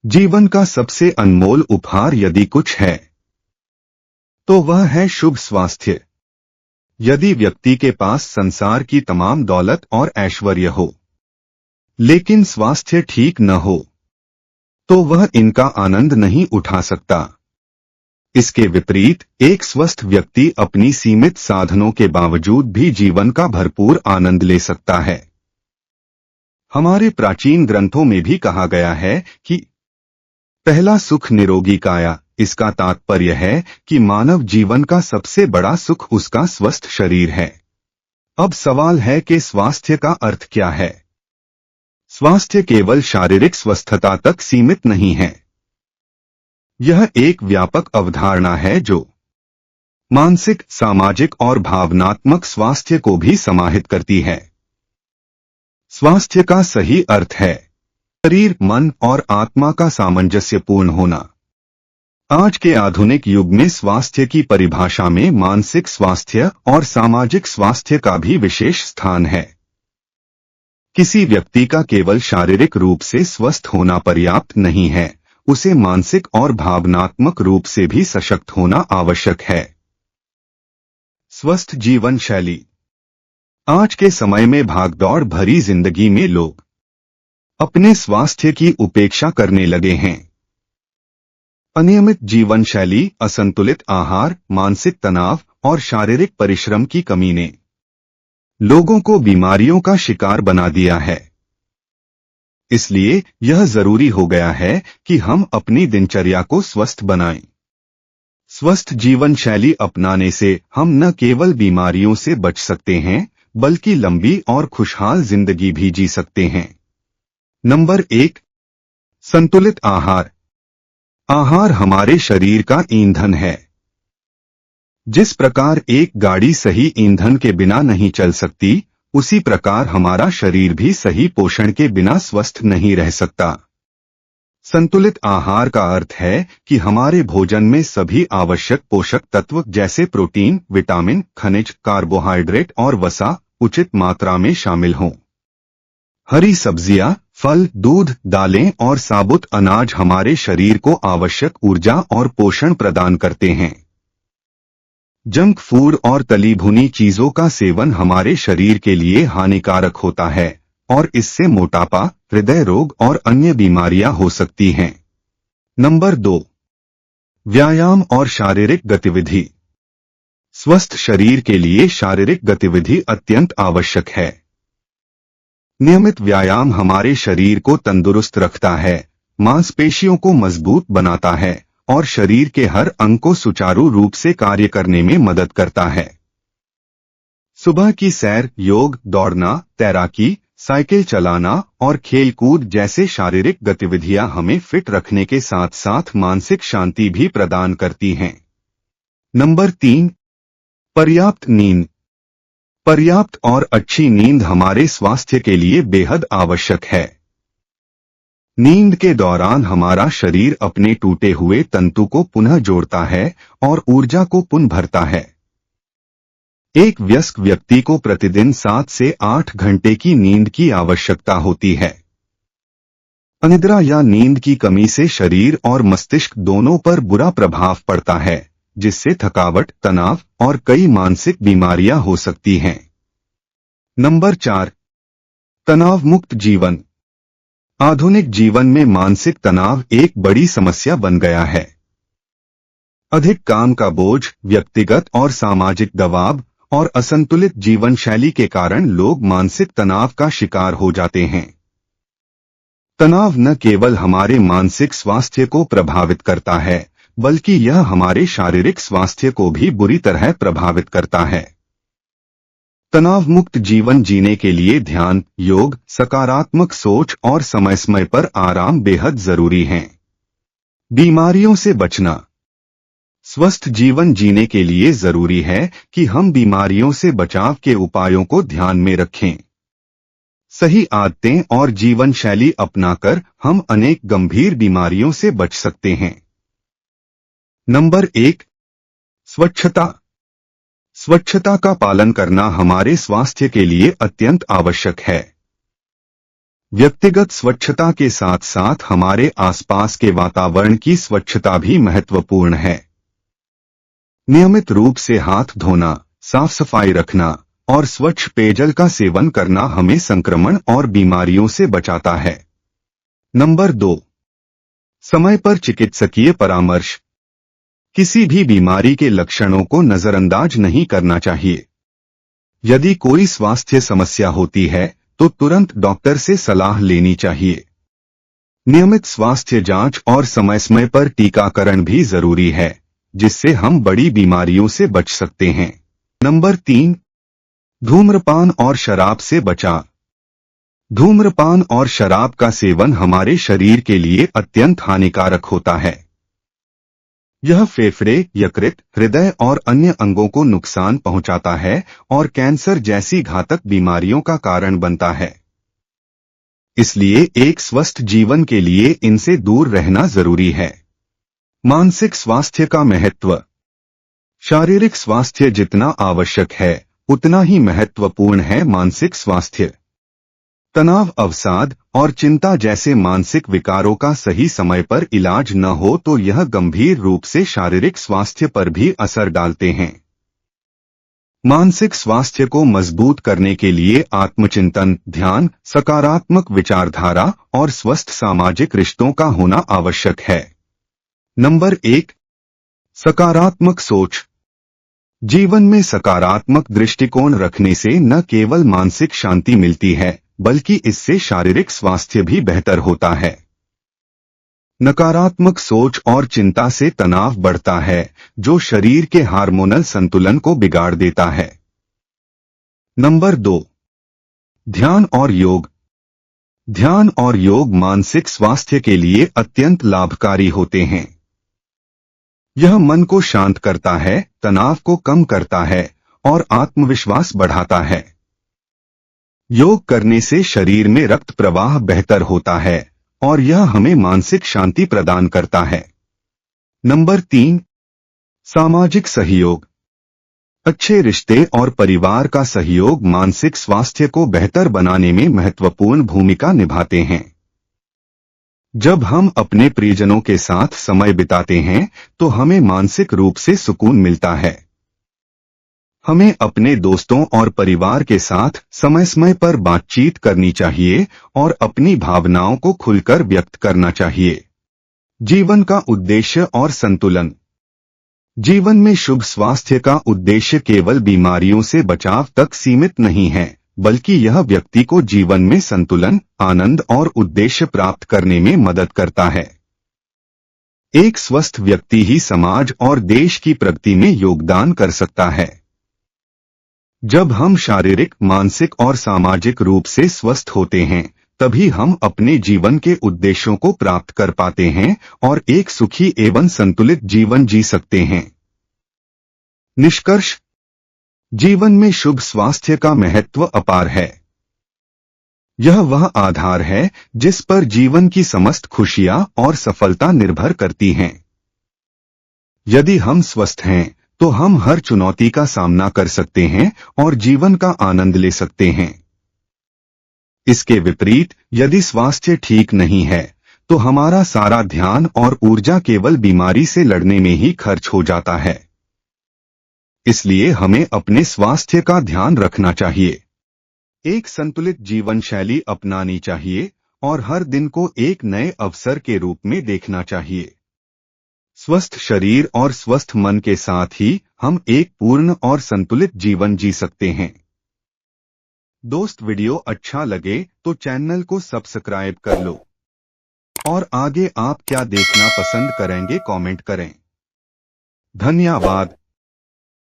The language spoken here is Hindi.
जीवन का सबसे अनमोल उपहार यदि कुछ है तो वह है शुभ स्वास्थ्य। यदि व्यक्ति के पास संसार की तमाम दौलत और ऐश्वर्य हो, लेकिन स्वास्थ्य ठीक न हो, तो वह इनका आनंद नहीं उठा सकता। इसके विपरीत एक स्वस्थ व्यक्ति अपनी सीमित साधनों के बावजूद भी जीवन का भरपूर आनंद ले सकता है। हमारे प्राचीन ग्रंथों में भी कहा गया है कि पहला सुख निरोगी काया। इसका तात्पर्य है कि मानव जीवन का सबसे बड़ा सुख उसका स्वस्थ शरीर है। अब सवाल है कि स्वास्थ्य का अर्थ क्या है। स्वास्थ्य केवल शारीरिक स्वस्थता तक सीमित नहीं है। यह एक व्यापक अवधारणा है जो मानसिक, सामाजिक और भावनात्मक स्वास्थ्य को भी समाहित करती है। स्वास्थ्य का सही अर्थ है शरीर, मन और आत्मा का सामंजस्यपूर्ण होना। आज के आधुनिक युग में स्वास्थ्य की परिभाषा में मानसिक स्वास्थ्य और सामाजिक स्वास्थ्य का भी विशेष स्थान है। किसी व्यक्ति का केवल शारीरिक रूप से स्वस्थ होना पर्याप्त नहीं है, उसे मानसिक और भावनात्मक रूप से भी सशक्त होना आवश्यक है। स्वस्थ जीवन शैली। आज के समय में भागदौड़ भरी जिंदगी में लोग अपने स्वास्थ्य की उपेक्षा करने लगे हैं। अनियमित जीवन शैली, असंतुलित आहार, मानसिक तनाव और शारीरिक परिश्रम की कमी ने लोगों को बीमारियों का शिकार बना दिया है। इसलिए यह जरूरी हो गया है कि हम अपनी दिनचर्या को स्वस्थ बनाएं। स्वस्थ जीवन शैली अपनाने से हम न केवल बीमारियों से बच सकते हैं, बल्कि लंबी और खुशहाल जिंदगी भी जी सकते हैं। नंबर 1, संतुलित आहार। आहार हमारे शरीर का ईंधन है। जिस प्रकार एक गाड़ी सही ईंधन के बिना नहीं चल सकती, उसी प्रकार हमारा शरीर भी सही पोषण के बिना स्वस्थ नहीं रह सकता। संतुलित आहार का अर्थ है कि हमारे भोजन में सभी आवश्यक पोषक तत्व जैसे प्रोटीन, विटामिन, खनिज, कार्बोहाइड्रेट और वसा उचित मात्रा में शामिल हों। हरी सब्जियां, फल, दूध, दालें और साबुत अनाज हमारे शरीर को आवश्यक ऊर्जा और पोषण प्रदान करते हैं। जंक फूड और तली भुनी चीजों का सेवन हमारे शरीर के लिए हानिकारक होता है और इससे मोटापा, हृदय रोग और अन्य बीमारियां हो सकती हैं। नंबर 2, व्यायाम और शारीरिक गतिविधि। स्वस्थ शरीर के लिए शारीरिक गतिविधि अत्यंत आवश्यक है। नियमित व्यायाम हमारे शरीर को तंदुरुस्त रखता है, मांसपेशियों को मजबूत बनाता है और शरीर के हर अंग को सुचारू रूप से कार्य करने में मदद करता है। सुबह की सैर, योग, दौड़ना, तैराकी, साइकिल चलाना और खेलकूद जैसे शारीरिक गतिविधियां हमें फिट रखने के साथ साथ मानसिक शांति भी प्रदान करती हैं। नंबर 3, पर्याप्त नींद। पर्याप्त और अच्छी नींद हमारे स्वास्थ्य के लिए बेहद आवश्यक है। नींद के दौरान हमारा शरीर अपने टूटे हुए तंतु को पुनः जोड़ता है और ऊर्जा को पुनः भरता है। एक वयस्क व्यक्ति को प्रतिदिन 7 से 8 घंटे की नींद की आवश्यकता होती है। अनिद्रा या नींद की कमी से शरीर और मस्तिष्क दोनों पर बुरा प्रभाव पड़ता है, जिससे थकावट, तनाव और कई मानसिक बीमारियां हो सकती हैं। नंबर 4, तनाव मुक्त जीवन। आधुनिक जीवन में मानसिक तनाव एक बड़ी समस्या बन गया है। अधिक काम का बोझ, व्यक्तिगत और सामाजिक दबाव और असंतुलित जीवन शैली के कारण लोग मानसिक तनाव का शिकार हो जाते हैं। तनाव न केवल हमारे मानसिक स्वास्थ्य को प्रभावित करता है, बल्कि यह हमारे शारीरिक स्वास्थ्य को भी बुरी तरह प्रभावित करता है। तनाव मुक्त जीवन जीने के लिए ध्यान, योग, सकारात्मक सोच और समय समय पर आराम बेहद जरूरी हैं। बीमारियों से बचना। स्वस्थ जीवन जीने के लिए जरूरी है कि हम बीमारियों से बचाव के उपायों को ध्यान में रखें। सही आदतें और जीवन शैली अपनाकर हम अनेक गंभीर बीमारियों से बच सकते हैं। नंबर 1, स्वच्छता। स्वच्छता का पालन करना हमारे स्वास्थ्य के लिए अत्यंत आवश्यक है। व्यक्तिगत स्वच्छता के साथ साथ हमारे आसपास के वातावरण की स्वच्छता भी महत्वपूर्ण है। नियमित रूप से हाथ धोना, साफ सफाई रखना और स्वच्छ पेयजल का सेवन करना हमें संक्रमण और बीमारियों से बचाता है। नंबर 2, समय पर चिकित्सकीय परामर्श। किसी भी बीमारी के लक्षणों को नजरअंदाज नहीं करना चाहिए। यदि कोई स्वास्थ्य समस्या होती है तो तुरंत डॉक्टर से सलाह लेनी चाहिए। नियमित स्वास्थ्य जांच और समय समय पर टीकाकरण भी जरूरी है, जिससे हम बड़ी बीमारियों से बच सकते हैं। नंबर 3, धूम्रपान और शराब से बचाव। धूम्रपान और शराब का सेवन हमारे शरीर के लिए अत्यंत हानिकारक होता है। यह फेफड़े, यकृत, हृदय और अन्य अंगों को नुकसान पहुंचाता है और कैंसर जैसी घातक बीमारियों का कारण बनता है। इसलिए एक स्वस्थ जीवन के लिए इनसे दूर रहना जरूरी है। मानसिक स्वास्थ्य का महत्व। शारीरिक स्वास्थ्य जितना आवश्यक है उतना ही महत्वपूर्ण है मानसिक स्वास्थ्य। तनाव, अवसाद और चिंता जैसे मानसिक विकारों का सही समय पर इलाज न हो तो यह गंभीर रूप से शारीरिक स्वास्थ्य पर भी असर डालते हैं। मानसिक स्वास्थ्य को मजबूत करने के लिए आत्मचिंतन, ध्यान, सकारात्मक विचारधारा और स्वस्थ सामाजिक रिश्तों का होना आवश्यक है। नंबर 1, सकारात्मक सोच। जीवन में सकारात्मक दृष्टिकोण रखने से न केवल मानसिक शांति मिलती है बल्कि इससे शारीरिक स्वास्थ्य भी बेहतर होता है। नकारात्मक सोच और चिंता से तनाव बढ़ता है, जो शरीर के हार्मोनल संतुलन को बिगाड़ देता है। नंबर 2, ध्यान और योग। ध्यान और योग मानसिक स्वास्थ्य के लिए अत्यंत लाभकारी होते हैं। यह मन को शांत करता है, तनाव को कम करता है और आत्मविश्वास बढ़ाता है। योग करने से शरीर में रक्त प्रवाह बेहतर होता है और यह हमें मानसिक शांति प्रदान करता है। नंबर 3, सामाजिक सहयोग। अच्छे रिश्ते और परिवार का सहयोग मानसिक स्वास्थ्य को बेहतर बनाने में महत्वपूर्ण भूमिका निभाते हैं। जब हम अपने प्रियजनों के साथ समय बिताते हैं तो हमें मानसिक रूप से सुकून मिलता है। हमें अपने दोस्तों और परिवार के साथ समय समय पर बातचीत करनी चाहिए और अपनी भावनाओं को खुलकर व्यक्त करना चाहिए। जीवन का उद्देश्य और संतुलन। जीवन में शुभ स्वास्थ्य का उद्देश्य केवल बीमारियों से बचाव तक सीमित नहीं है, बल्कि यह व्यक्ति को जीवन में संतुलन, आनंद और उद्देश्य प्राप्त करने में मदद करता है। एक स्वस्थ व्यक्ति ही समाज और देश की प्रगति में योगदान कर सकता है। जब हम शारीरिक, मानसिक और सामाजिक रूप से स्वस्थ होते हैं, तभी हम अपने जीवन के उद्देश्यों को प्राप्त कर पाते हैं और एक सुखी एवं संतुलित जीवन जी सकते हैं। निष्कर्ष। जीवन में शुभ स्वास्थ्य का महत्व अपार है। यह वह आधार है जिस पर जीवन की समस्त खुशियां और सफलता निर्भर करती हैं। यदि हम स्वस्थ हैं तो हम हर चुनौती का सामना कर सकते हैं और जीवन का आनंद ले सकते हैं। इसके विपरीत, यदि स्वास्थ्य ठीक नहीं है तो हमारा सारा ध्यान और ऊर्जा केवल बीमारी से लड़ने में ही खर्च हो जाता है। इसलिए हमें अपने स्वास्थ्य का ध्यान रखना चाहिए, एक संतुलित जीवन शैली अपनानी चाहिए और हर दिन को एक नए अवसर के रूप में देखना चाहिए। स्वस्थ शरीर और स्वस्थ मन के साथ ही हम एक पूर्ण और संतुलित जीवन जी सकते हैं। दोस्त, वीडियो अच्छा लगे तो चैनल को सब्सक्राइब कर लो और आगे आप क्या देखना पसंद करेंगे कमेंट करें। धन्यवाद।